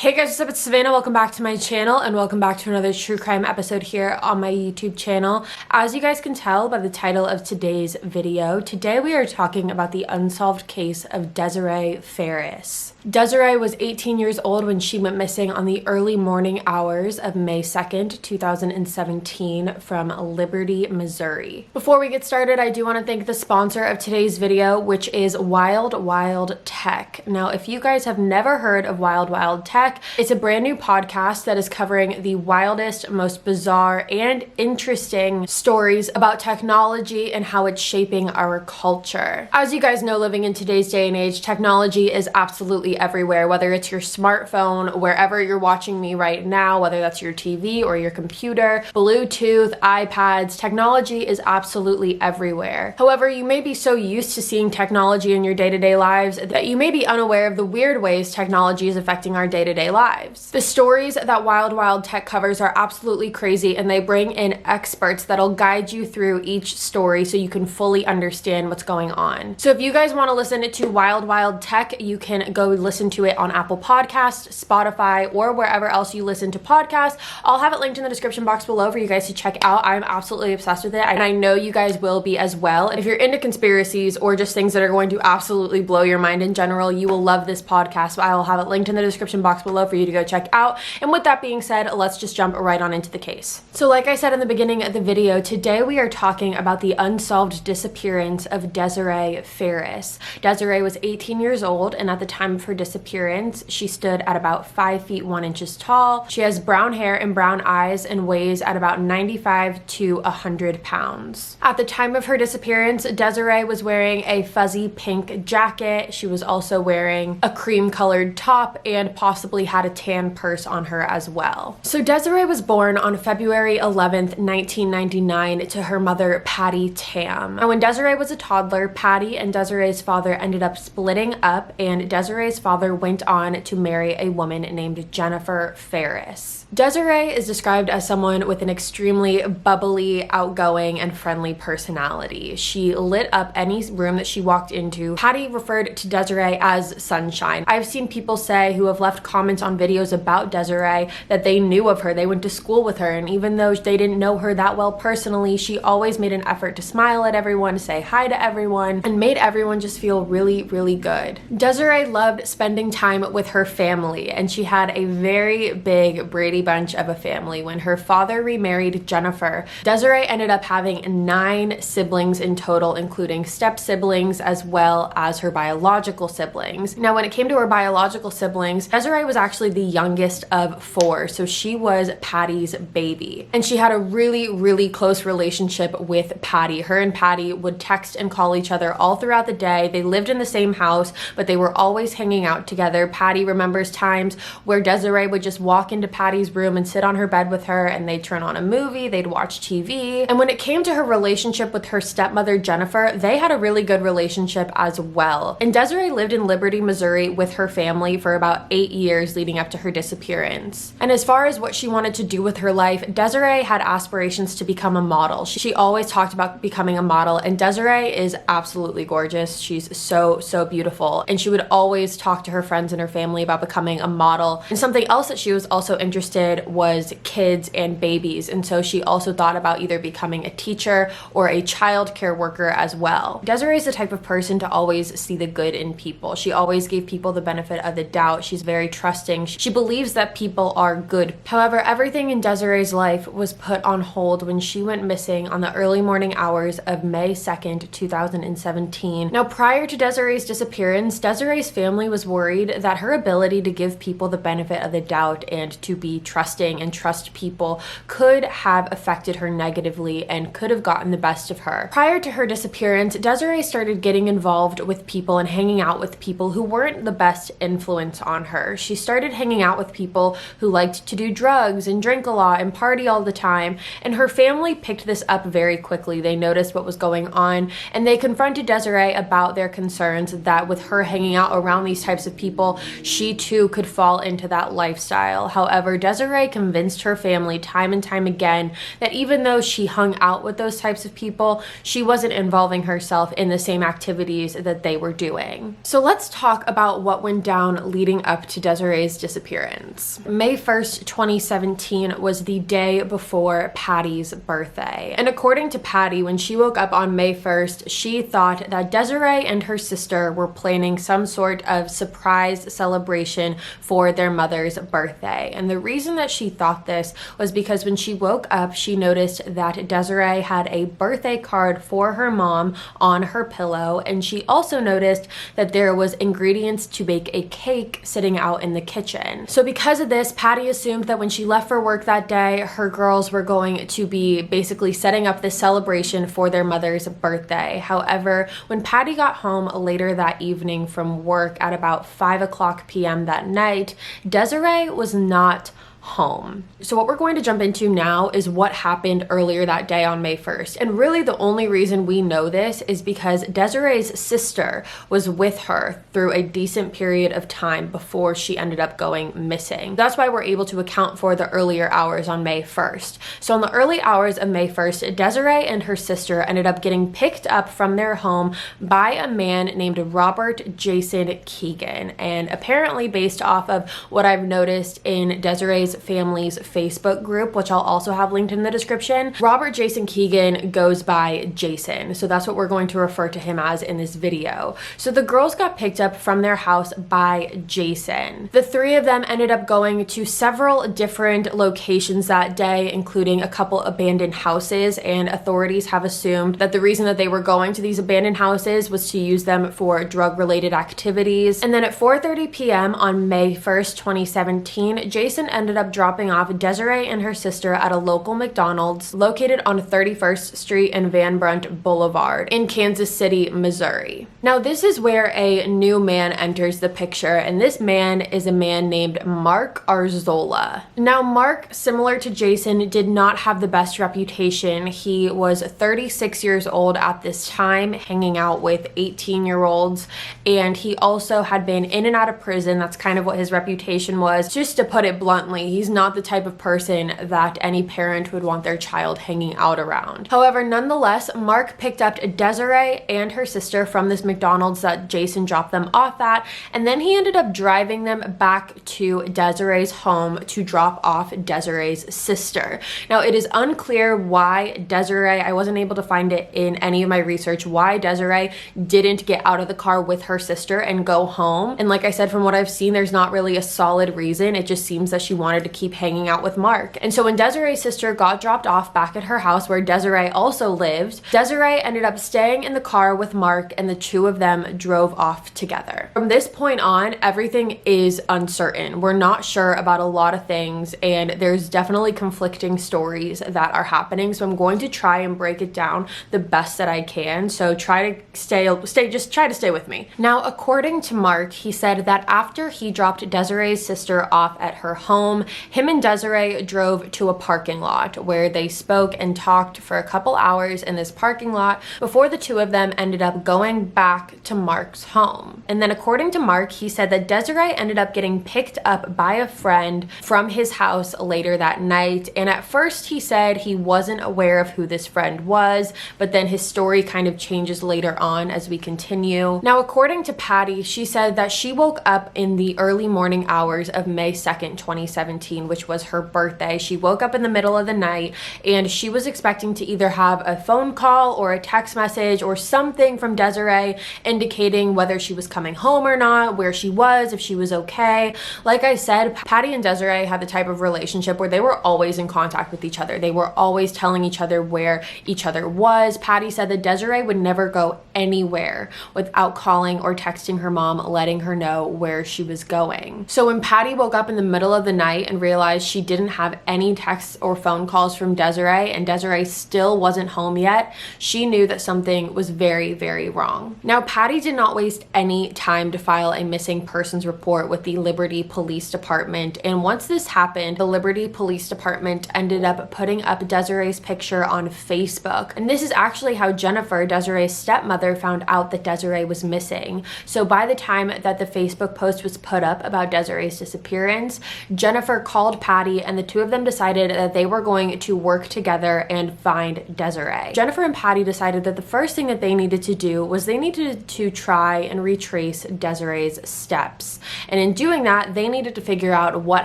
Hey guys, what's up? It's Savannah. Welcome back to my channel and welcome back to another true crime episode here on my YouTube channel. As you guys can tell by the title of today's video, today we are talking about the unsolved case of Desirea Ferris. Desiree was 18 years old when she went missing on the early morning hours of May 2nd, 2017 from Liberty, Missouri. Before we get started, I do want to thank the sponsor of today's video, which is Wild Wild Tech. Now, if you guys have never heard of Wild Wild Tech, it's a brand new podcast that is covering the wildest, most bizarre, and interesting stories about technology and how it's shaping our culture. As you guys know, living in today's day and age, technology is absolutely everywhere, whether it's your smartphone, wherever you're watching me right now, whether that's your TV or your computer, Bluetooth, iPads, technology is absolutely everywhere. However, you may be so used to seeing technology in your day-to-day lives that you may be unaware of the weird ways technology is affecting our day-to-day lives. The stories that Wild Wild Tech covers are absolutely crazy, and they bring in experts that'll guide you through each story so you can fully understand what's going on. So if you guys want to listen to Wild Wild Tech, you can go listen to it on Apple Podcasts, Spotify, or wherever else you listen to podcasts. I'll have it linked in the description box below for you guys to check out. I'm absolutely obsessed with it, and I know you guys will be as well. And if you're into conspiracies or just things that are going to absolutely blow your mind in general, you will love this podcast. I'll have it linked in the description box below for you to go check out. And with that being said, let's just jump right on into the case. So like I said in the beginning of the video, today we are talking about the unsolved disappearance of Desirea Ferris. Desiree was 18 years old, and at the time of her disappearance, she stood at about 5 feet 1 inches tall. She has brown hair and brown eyes and weighs at about 95 to 100 pounds. At the time of her disappearance, Desiree was wearing a fuzzy pink jacket. She was also wearing a cream colored top and possibly had a tan purse on her as well. So Desiree was born on February 11th, 1999 to her mother, Patty Tam. Now, when Desiree was a toddler, Patty and Desiree's father ended up splitting up, and Desiree's father went on to marry a woman named Jennifer Ferris. Desiree is described as someone with an extremely bubbly, outgoing, and friendly personality. She lit up any room that she walked into. Patty referred to Desiree as sunshine. I've seen people say who have left comments on videos about Desiree that they knew of her, they went to school with her, and even though they didn't know her that well personally, she always made an effort to smile at everyone, say hi to everyone, and made everyone just feel really, really good. Desiree loved spending time with her family, and she had a very big Brady Bunch of a family. When her father remarried Jennifer, Desiree ended up having 9 siblings in total, including step siblings as well as her biological siblings. Now, when it came to her biological siblings, Desiree was actually the youngest of 4, so she was Patty's baby. And she had a really, really close relationship with Patty. Her and Patty would text and call each other all throughout the day. They lived in the same house, but they were always hanging out together. Patty remembers times where Desiree would just walk into Patty's room and sit on her bed with her, and they'd turn on a movie, they'd watch TV. And when it came to her relationship with her stepmother, Jennifer, they had a really good relationship as well. And Desiree lived in Liberty, Missouri with her family for about 8 years leading up to her disappearance. And as far as what she wanted to do with her life, Desiree had aspirations to become a model. She always talked about becoming a model, and Desiree is absolutely gorgeous. She's so beautiful, and she would always talk to her friends and her family about becoming a model. And something else that she was also interested was kids and babies, and so she also thought about either becoming a teacher or a child care worker as well. Desiree is the type of person to always see the good in people. She always gave people the benefit of the doubt. She's very trusting. She believes that people are good. However, everything in Desiree's life was put on hold when she went missing on the early morning hours of May 2nd, 2017. Now, prior to Desiree's disappearance, Desiree's family was worried that her ability to give people the benefit of the doubt and to be trusting and trust people could have affected her negatively and could have gotten the best of her. Prior to her disappearance, Desiree started getting involved with people and hanging out with people who weren't the best influence on her. She started hanging out with people who liked to do drugs and drink a lot and party all the time, and her family picked this up very quickly. They noticed what was going on, and they confronted Desiree about their concerns that with her hanging out around these types of people, she too could fall into that lifestyle. However, Desiree convinced her family time and time again that even though she hung out with those types of people, she wasn't involving herself in the same activities that they were doing. So let's talk about what went down leading up to Desiree Desiree's disappearance. May 1st, 2017 was the day before Patty's birthday. And according to Patty, when she woke up on May 1st, she thought that Desiree and her sister were planning some sort of surprise celebration for their mother's birthday. And the reason that she thought this was because when she woke up, she noticed that Desiree had a birthday card for her mom on her pillow, and she also noticed that there was ingredients to bake a cake sitting out in the kitchen. So because of this, Patty assumed that when she left for work that day, her girls were going to be basically setting up this celebration for their mother's birthday. However, when Patty got home later that evening from work at about 5 p.m. that night, Desiree was not home. So what we're going to jump into now is what happened earlier that day on May 1st. And really the only reason we know this is because Desiree's sister was with her through a decent period of time before she ended up going missing. That's why we're able to account for the earlier hours on May 1st. So in the early hours of May 1st, Desiree and her sister ended up getting picked up from their home by a man named Robert Jason Keegan. And apparently, based off of what I've noticed in Desiree's family's Facebook group, which I'll also have linked in the description, Robert Jason Keegan goes by Jason. So that's what we're going to refer to him as in this video. So the girls got picked up from their house by Jason. The three of them ended up going to several different locations that day, including a couple abandoned houses, and authorities have assumed that the reason that they were going to these abandoned houses was to use them for drug-related activities. And then at 4:30 p.m. on May 1st, 2017, Jason ended up dropping off Desiree and her sister at a local McDonald's located on 31st Street and Van Brunt Boulevard in Kansas City, Missouri. Now, this is where a new man enters the picture, and this man is a man named Mark Arzola. Now, Mark, similar to Jason, did not have the best reputation. He was 36 years old at this time, hanging out with 18-year-olds, and he also had been in and out of prison. That's kind of what his reputation was. Just to put it bluntly, he's not the type of person that any parent would want their child hanging out around. However, nonetheless, Mark picked up Desiree and her sister from this McDonald's that Jason dropped them off at, and then he ended up driving them back to Desiree's home to drop off Desiree's sister. Now, it is unclear why Desiree, I wasn't able to find it in any of my research, why Desiree didn't get out of the car with her sister and go home. And like I said, from what I've seen, there's not really a solid reason. It just seems that she wanted to keep hanging out with Mark. And so when Desiree's sister got dropped off back at her house where Desiree also lived, Desiree ended up staying in the car with Mark, and the two of them drove off together. From this point on, everything is uncertain. We're not sure about a lot of things, and there's definitely conflicting stories that are happening. So I'm going to try and break it down the best that I can. So try to stay with me. Now, according to Mark, he said that after he dropped Desiree's sister off at her home, him and Desiree drove to a parking lot where they spoke and talked for a couple hours in this parking lot before the two of them ended up going back to Mark's home. And then according to Mark, he said that Desiree ended up getting picked up by a friend from his house later that night. And at first he said he wasn't aware of who this friend was, but then his story kind of changes later on as we continue. Now, according to Patty, she said that she woke up in the early morning hours of May 2nd, 2017, which was her birthday. She woke up in the middle of the night and she was expecting to either have a phone call or a text message or something from Desiree indicating whether she was coming home or not, where she was, if she was okay. Like I said, Patty and Desiree had the type of relationship where they were always in contact with each other. They were always telling each other where each other was. Patty said that Desiree would never go anywhere without calling or texting her mom, letting her know where she was going. So when Patty woke up in the middle of the night and realized she didn't have any texts or phone calls from Desiree, and Desiree still wasn't home yet, she knew that something was very, very wrong. Now, Patty did not waste any time to file a missing persons report with the Liberty Police Department, and once this happened, the Liberty Police Department ended up putting up Desiree's picture on Facebook. And this is actually how Jennifer, Desiree's stepmother, found out that Desiree was missing. So by the time that the Facebook post was put up about Desiree's disappearance, Jennifer Jennifer called Patty, and the two of them decided that they were going to work together and find Desiree. Jennifer and Patty decided that the first thing that they needed to do was they needed to try and retrace Desiree's steps. And in doing that, they needed to figure out what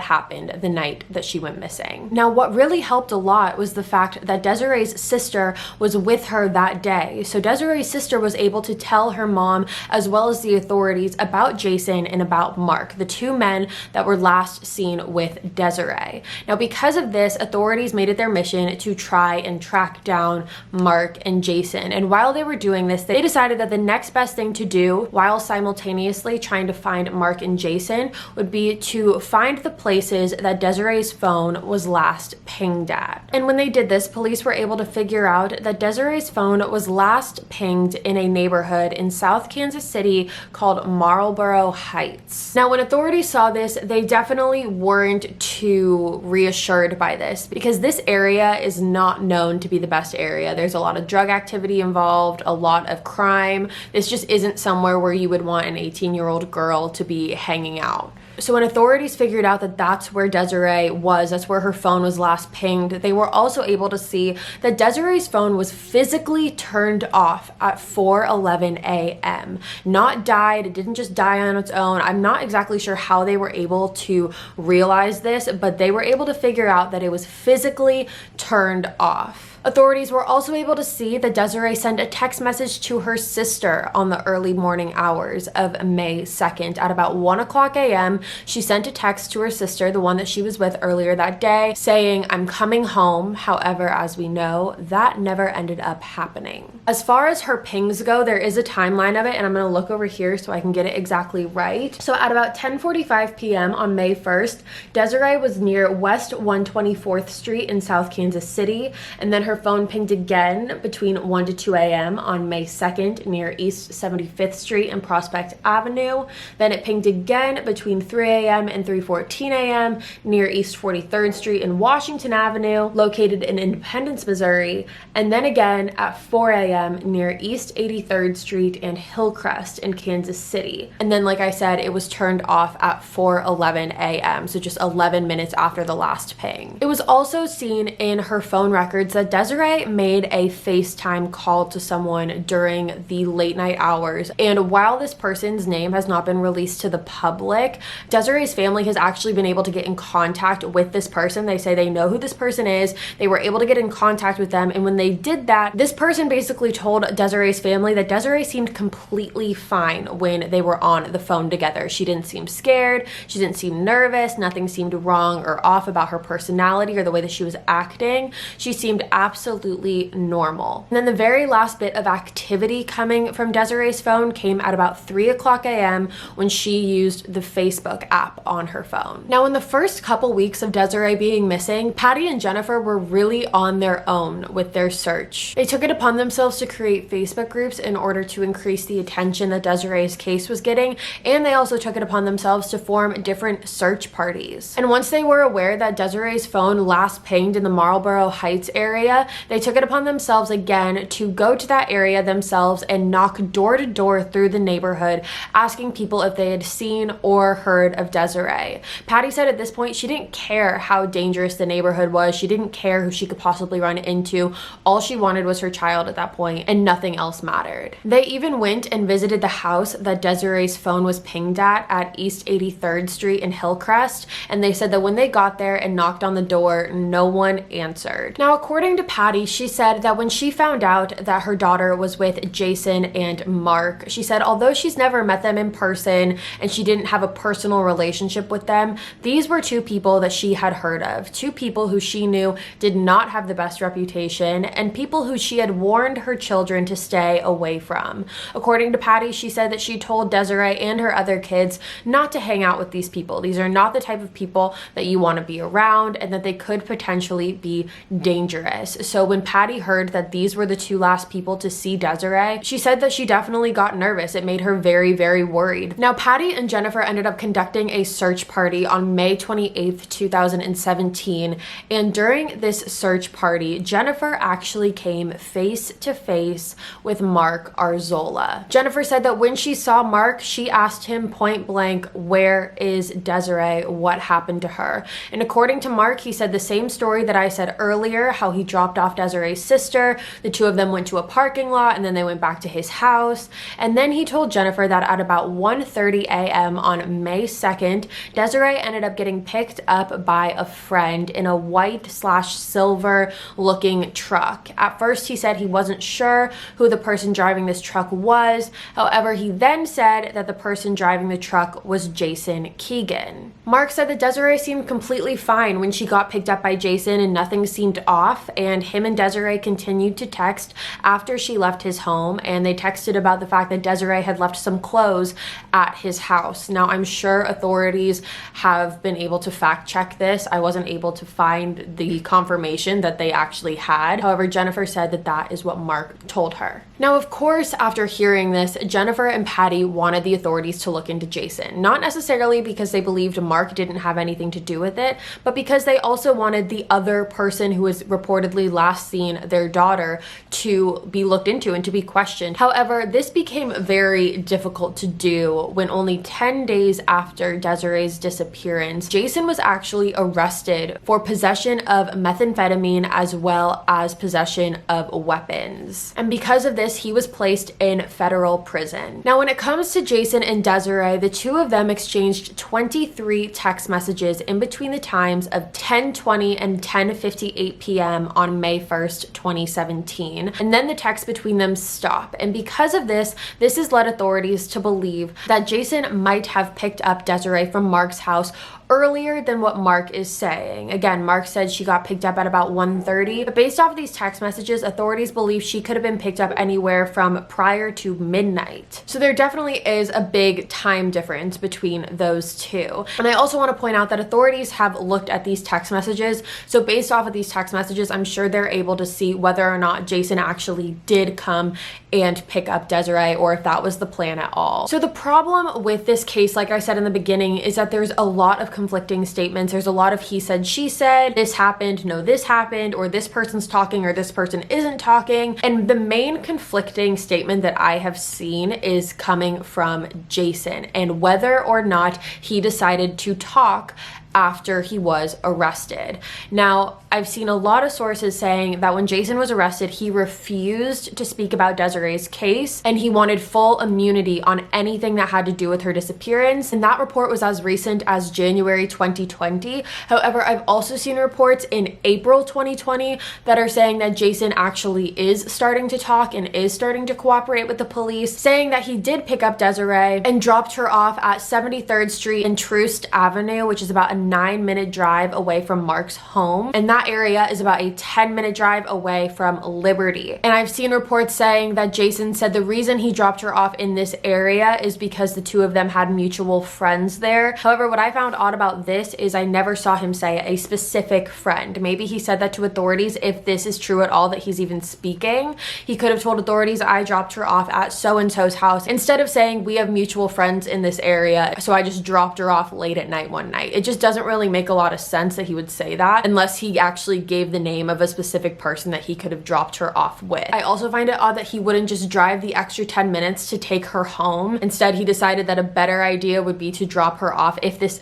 happened the night that she went missing. Now, what really helped a lot was the fact that Desiree's sister was with her that day. So Desiree's sister was able to tell her mom as well as the authorities about Jason and about Mark, the two men that were last seen with Desiree. Now, because of this, authorities made it their mission to try and track down Mark and Jason. And while they were doing this, they decided that the next best thing to do while simultaneously trying to find Mark and Jason would be to find the places that Desiree's phone was last pinged at. And when they did this, police were able to figure out that Desiree's phone was last pinged in a neighborhood in South Kansas City called Marlboro Heights. Now, when authorities saw this, they definitely weren't too reassured by this, because this area is not known to be the best area. There's a lot of drug activity involved, a lot of crime. This just isn't somewhere where you would want an 18-year-old girl to be hanging out. So when authorities figured out that that's where Desiree was, that's where her phone was last pinged, they were also able to see that Desiree's phone was physically turned off at 4:11 a.m. Not died, it didn't just die on its own. I'm not exactly sure how they were able to realize this, but they were able to figure out that it was physically turned off. Authorities were also able to see that Desiree sent a text message to her sister on the early morning hours of May 2nd. At about 1 o'clock a.m., she sent a text to her sister, the one that she was with earlier that day, saying, "I'm coming home." However, as we know, that never ended up happening. As far as her pings go, there is a timeline of it, and I'm going to look over here so I can get it exactly right. So at about 10:45 p.m. on May 1st, Desiree was near West 124th Street in South Kansas City, and then her phone pinged again between 1 to 2 a.m. on May 2nd near East 75th Street and Prospect Avenue. Then it pinged again between 3 a.m. and 3:14 a.m. near East 43rd Street and Washington Avenue, located in Independence, Missouri. And then again at 4 a.m. near East 83rd Street and Hillcrest in Kansas City. And then, like I said, it was turned off at 4:11 a.m., so just 11 minutes after the last ping. It was also seen in her phone records that Desiree made a FaceTime call to someone during the late night hours. And while this person's name has not been released to the public, Desiree's family has actually been able to get in contact with this person. They say they know who this person is. They were able to get in contact with them. And when they did that, this person basically told Desiree's family that Desiree seemed completely fine when they were on the phone together. She didn't seem scared. She didn't seem nervous. Nothing seemed wrong or off about her personality or the way that she was acting. She seemed absolutely normal. And then the very last bit of activity coming from Desiree's phone came at about 3 o'clock a.m. when she used the Facebook app on her phone. Now, in the first couple weeks of Desiree being missing, Patty and Jennifer were really on their own with their search. They took it upon themselves to create Facebook groups in order to increase the attention that Desiree's case was getting, and they also took it upon themselves to form different search parties. And once they were aware that Desiree's phone last pinged in the Marlboro Heights area, they took it upon themselves again to go to that area themselves and knock door to door through the neighborhood, asking people if they had seen or heard of Desiree. Patty said at this point she didn't care how dangerous the neighborhood was. She didn't care who she could possibly run into. All she wanted was her child at that point, and nothing else mattered. They even went and visited the house that Desiree's phone was pinged at East 83rd Street in Hillcrest, and they said that when they got there and knocked on the door, no one answered. Now, according to Patty, she said that when she found out that her daughter was with Jason and Mark, she said although she's never met them in person and she didn't have a personal relationship with them, these were two people that she had heard of, two people who she knew did not have the best reputation, and people who she had warned her children to stay away from. According to Patty, she said that she told Desiree and her other kids not to hang out with these people. These are not the type of people that you want to be around, and that they could potentially be dangerous. this. So when Patty heard that these were the two last people to see Desiree, she said that she definitely got nervous. It made her very, very worried. Now, Patty and Jennifer ended up conducting a search party on May 28th, 2017. And during this search party, Jennifer actually came face to face with Mark Arzola. Jennifer said that when she saw Mark, she asked him point blank, "Where is Desiree? What happened to her?" And according to Mark, he said the same story that I said earlier, how he dropped off Desiree's sister. The two of them went to a parking lot and then they went back to his house. And then he told Jennifer that at about 1:30 a.m. on May 2nd, Desiree ended up getting picked up by a friend in a white/silver looking truck. At first, he said he wasn't sure who the person driving this truck was. However, he then said that the person driving the truck was Jason Keegan. Mark said that Desiree seemed completely fine when she got picked up by Jason and nothing seemed off, and him and Desiree continued to text after she left his home, and they texted about the fact that Desiree had left some clothes at his house. Now, I'm sure authorities have been able to fact check this. I wasn't able to find the confirmation that they actually had. However, Jennifer said that that is what Mark told her. Now, of course, after hearing this, Jennifer and Patty wanted the authorities to look into Jason. Not necessarily because they believed Mark didn't have anything to do with it, but because they also wanted the other person who was reportedly last seen, their daughter, to be looked into and to be questioned. However, this became very difficult to do when only 10 days after Desiree's disappearance, Jason was actually arrested for possession of methamphetamine as well as possession of weapons. And because of this, he was placed in federal prison. Now, when it comes to Jason and Desiree, the two of them exchanged 23 text messages in between the times of 10:20 and 10:58 p.m. on May 1st, 2017. And then the texts between them stop. And because of this, this has led authorities to believe that Jason might have picked up Desiree from Mark's house earlier than what Mark is saying. Again, Mark said she got picked up at about 1:30, but based off of these text messages, authorities believe she could have been picked up anywhere from prior to midnight. So there definitely is a big time difference between those two. And I also want to point out that authorities have looked at these text messages. So based off of these text messages, I'm sure they're able to see whether or not Jason actually did come and pick up Desiree, or if that was the plan at all. So the problem with this case, like I said in the beginning, is that there's a lot of conflicting statements. There's a lot of he said, she said, this happened, no, this happened, or this person's talking or this person isn't talking. And the main conflicting statement that I have seen is coming from Jason and whether or not he decided to talk after he was arrested. Now, I've seen a lot of sources saying that when Jason was arrested, he refused to speak about Desiree's case and he wanted full immunity on anything that had to do with her disappearance. And that report was as recent as January 2020. However, I've also seen reports in April 2020 that are saying that Jason actually is starting to talk and is starting to cooperate with the police, saying that he did pick up Desiree and dropped her off at 73rd Street and Troost Avenue, which is about a 9-minute drive away from Mark's home. And that area is about a 10-minute drive away from Liberty. And I've seen reports saying that Jason said the reason he dropped her off in this area is because the two of them had mutual friends there. However, what I found odd about this is I never saw him say a specific friend. Maybe he said that to authorities. If this is true at all that he's even speaking, he could have told authorities, I dropped her off at so-and-so's house, instead of saying we have mutual friends in this area, so I just dropped her off late at night one night. It just doesn't really make a lot of sense that he would say that unless he actually gave the name of a specific person that he could have dropped her off with. I also find it odd that he wouldn't just drive the extra 10 minutes to take her home. Instead, he decided that a better idea would be to drop her off, if this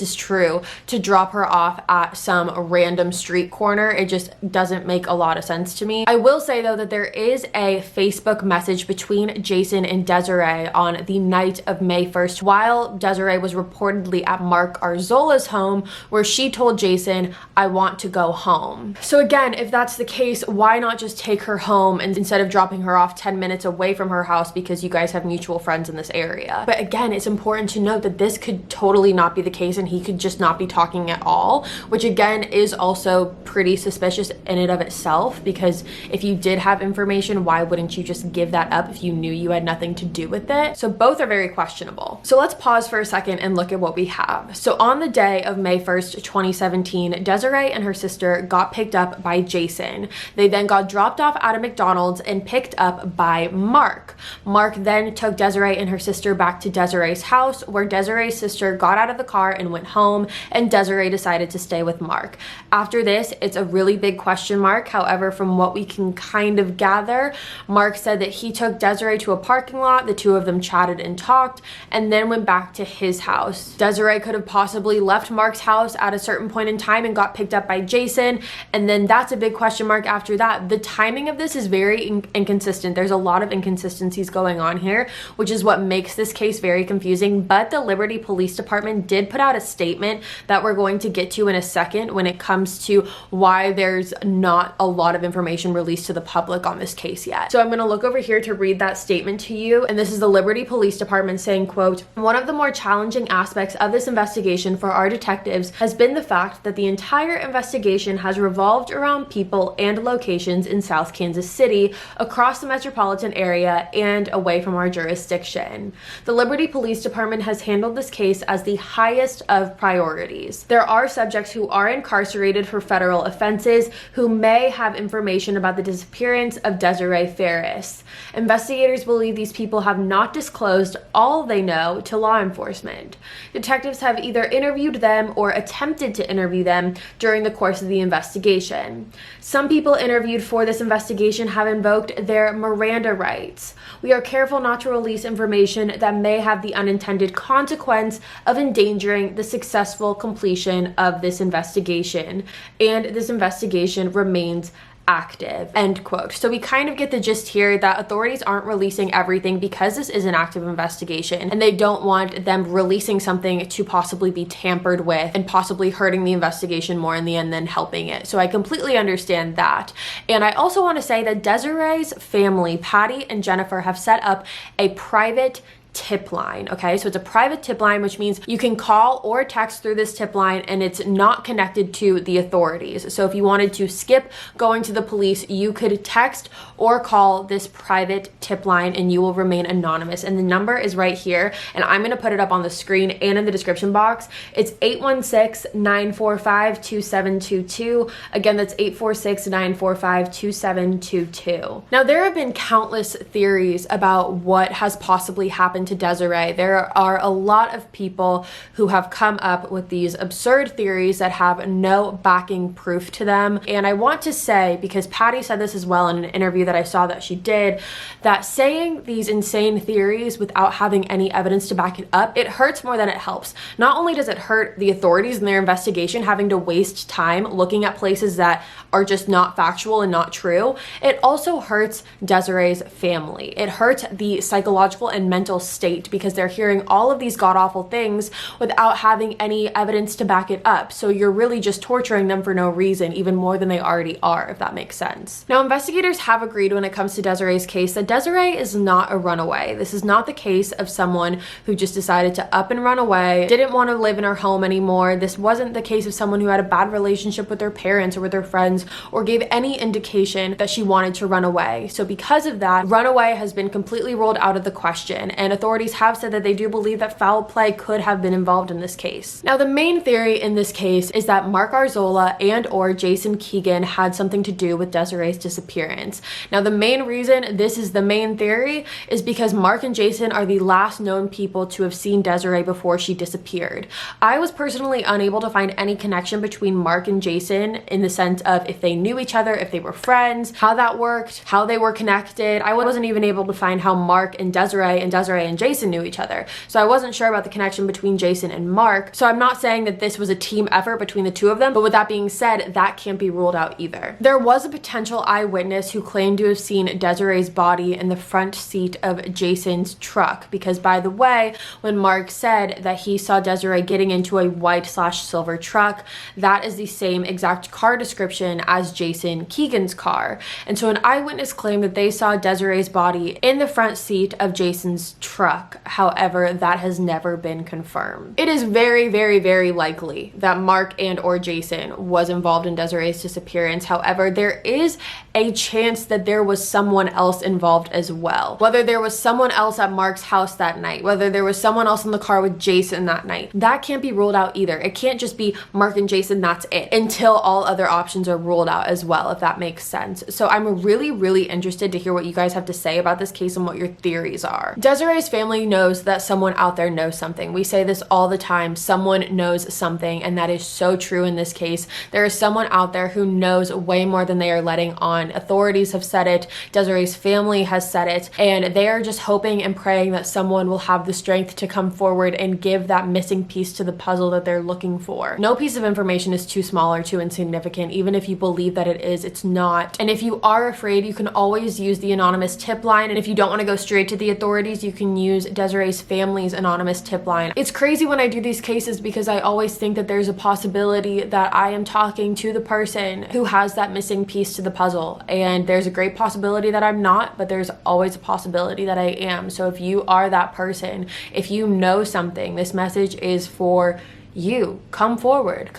is true, to drop her off at some random street corner. It just doesn't make a lot of sense to me. I will say though that there is a Facebook message between Jason and Desiree on the night of May 1st while Desiree was reportedly at Mark Arzola's home, where she told Jason, I want to go home. So again, if that's the case, why not just take her home and instead of dropping her off 10 minutes away from her house because you guys have mutual friends in this area? But again, it's important to note that this could totally not be the case and he could just not be talking at all, which again is also pretty suspicious in and of itself, because if you did have information, why wouldn't you just give that up if you knew you had nothing to do with it? So both are very questionable. So let's pause for a second and look at what we have. So on the day of May 1st, 2017, Desiree and her sister got picked up by Jason. They then got dropped off at a McDonald's and picked up by Mark. Mark then took Desiree and her sister back to Desiree's house, where Desiree's sister got out of the car and went home, and Desiree decided to stay with Mark. After this, it's a really big question mark. However, from what we can kind of gather, Mark said that he took Desiree to a parking lot, the two of them chatted and talked, and then went back to his house. Desiree could have possibly left Mark's house at a certain point in time and got picked up by Jason, and then that's a big question mark after that. The timing of this is very inconsistent. There's a lot of inconsistencies going on here, which is what makes this case very confusing, but the Liberty Police Department did put out a statement that we're going to get to in a second when it comes to why there's not a lot of information released to the public on this case yet. So I'm going to look over here to read that statement to you, and this is the Liberty Police Department saying, quote, "One of the more challenging aspects of this investigation for our detectives has been the fact that the entire investigation has revolved around people and locations in South Kansas City, across the metropolitan area, and away from our jurisdiction. The Liberty Police Department has handled this case as the highest of priorities. There are subjects who are incarcerated for federal offenses who may have information about the disappearance of Desirea Ferris. Investigators believe these people have not disclosed all they know to law enforcement. Detectives have either interviewed them or attempted to interview them during the course of the investigation. Some people interviewed for this investigation have invoked their Miranda rights. We are careful not to release information that may have the unintended consequence of endangering the successful completion of this investigation, and this investigation remains active," end quote. So we kind of get the gist here that authorities aren't releasing everything because this is an active investigation, and they don't want them releasing something to possibly be tampered with and possibly hurting the investigation more in the end than helping it. So I completely understand that. And I also want to say that Desiree's family, Patty and Jennifer, have set up a private tip line. Okay, so it's a private tip line, which means you can call or text through this tip line and it's not connected to the authorities. So if you wanted to skip going to the police, you could text or call this private tip line and you will remain anonymous. And the number is right here, and I'm going to put it up on the screen and in the description box. It's 816-945-2722. Again, that's 846-945-2722. Now, there have been countless theories about what has possibly happened to Desiree. There are a lot of people who have come up with these absurd theories that have no backing proof to them. And I want to say, because Patty said this as well in an interview that I saw that she did, that saying these insane theories without having any evidence to back it up, it hurts more than it helps. Not only does it hurt the authorities in their investigation having to waste time looking at places that are just not factual and not true, it also hurts Desiree's family. It hurts the psychological and mental state because they're hearing all of these god-awful things without having any evidence to back it up. So you're really just torturing them for no reason, even more than they already are, if that makes sense. Now, investigators have agreed when it comes to Desiree's case that Desiree is not a runaway. This is not the case of someone who just decided to up and run away, didn't want to live in her home anymore. This wasn't the case of someone who had a bad relationship with their parents or with their friends or gave any indication that she wanted to run away. So because of that, runaway has been completely ruled out of the question, and authorities have said that they do believe that foul play could have been involved in this case. Now, the main theory in this case is that Mark Arzola and or Jason Keegan had something to do with Desiree's disappearance. Now, the main reason this is the main theory is because Mark and Jason are the last known people to have seen Desiree before she disappeared. I was personally unable to find any connection between Mark and Jason in the sense of if they knew each other, if they were friends, how that worked, how they were connected. I wasn't even able to find how Mark and Desiree and Jason knew each other. So I wasn't sure about the connection between Jason and Mark. So I'm not saying that this was a team effort between the two of them, but with that being said, that can't be ruled out either. There was a potential eyewitness who claimed to have seen Desiree's body in the front seat of Jason's truck, because by the way, when Mark said that he saw Desiree getting into a white/silver truck, that is the same exact car description as Jason Keegan's car. And so an eyewitness claimed that they saw Desiree's body in the front seat of Jason's truck. truck. However, that has never been confirmed. It is very, very, very likely that Mark and or Jason was involved in Desiree's disappearance. However, there is a chance that there was someone else involved as well. Whether there was someone else at Mark's house that night, whether there was someone else in the car with Jason that night, that can't be ruled out either. It can't just be Mark and Jason, that's it, until all other options are ruled out as well, if that makes sense. So I'm really, really interested to hear what you guys have to say about this case and what your theories are. Desiree's family knows that someone out there knows something. We say this all the time, someone knows something, and that is so true in this case. There is someone out there who knows way more than they are letting on. Authorities have said it, Desiree's family has said it, and they are just hoping and praying that someone will have the strength to come forward and give that missing piece to the puzzle that they're looking for. No piece of information is too small or too insignificant. Even if you believe that it is, it's not. And if you are afraid, you can always use the anonymous tip line. And if you don't want to go straight to the authorities, you can use Desiree's family's anonymous tip line. It's crazy when I do these cases because I always think that there's a possibility that I am talking to the person who has that missing piece to the puzzle. And there's a great possibility that I'm not, but there's always a possibility that I am. So if you are that person, if you know something, this message is for you. Come forward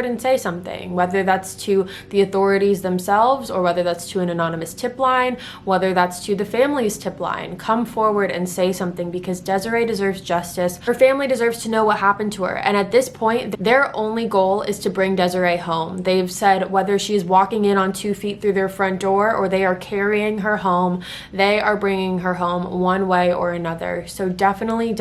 and say something, whether that's to the authorities themselves or whether that's to an anonymous tip line, whether that's to the family's tip line. Come forward and say something because Desiree deserves justice. Her family deserves to know what happened to her. And at this point, their only goal is to bring Desiree home. They've said whether she's walking in on 2 feet through their front door or they are carrying her home, they are bringing her home one way or another. So definitely,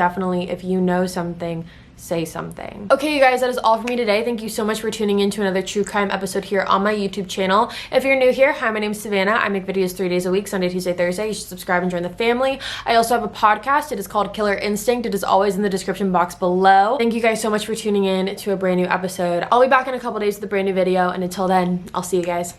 if you know something, say something. Okay, you guys, that is all for me today. Thank you so much for tuning in to another true crime episode here on my YouTube channel. If you're new here, hi, my name is Savannah. I make videos 3 days a week, Sunday, Tuesday, Thursday. You should subscribe and join the family. I also have a podcast. It is called Killer Instinct. It is always in the description box below. Thank you guys so much for tuning in to a brand new episode. I'll be back in a couple days with a brand new video, and until then, I'll see you guys.